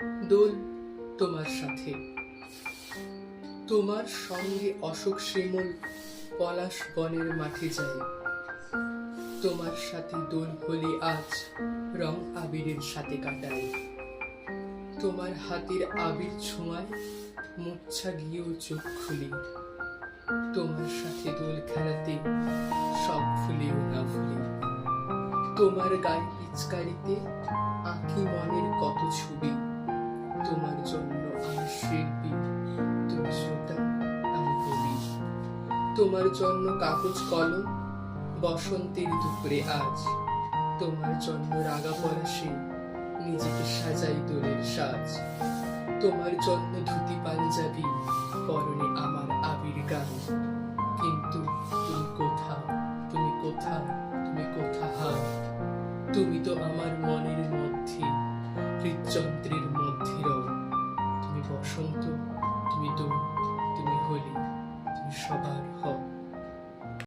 দোল তোমার সাথে, তোমার সঙ্গে অশোক শিমুল পলাশ বনের মাঠে যাই। তোমার সাথে দোল হোলি আজ রং আবিরের সাথে কাটাই। তোমার হাতের আবির ছোঁয়ায় মূর্ছা গিয়েও চোখ খুলি। তোমার সাথে দোল খেলাতে সব ভুলেও না ভুলি। তোমার গায়ে পিচকারিতে আঁকি মনের কত ছবি। তোমার জন্য আমি শিল্পী, তুমি শ্রোতা, আমি কবি। তোমার জন্য কাগজ কলম বসন্তের দুপুরে আজ। তোমার জন্য রাগা পলাশে নিজেকে সাজাই দোলের সাজ। তোমার জন্য ধুতি পাঞ্জাবি, পরনে আমার আবির গান। কিন্তু তুমি কোথাও, তুমি কোথাও, তুমি কোথাও। তুমি তো আমার মনের মধ্যে, হৃদযন্ত্রের মধ্যে রও। তুমি বসন্ত, তুমি দোল, তুমি হোলি, তুমি সবার হও।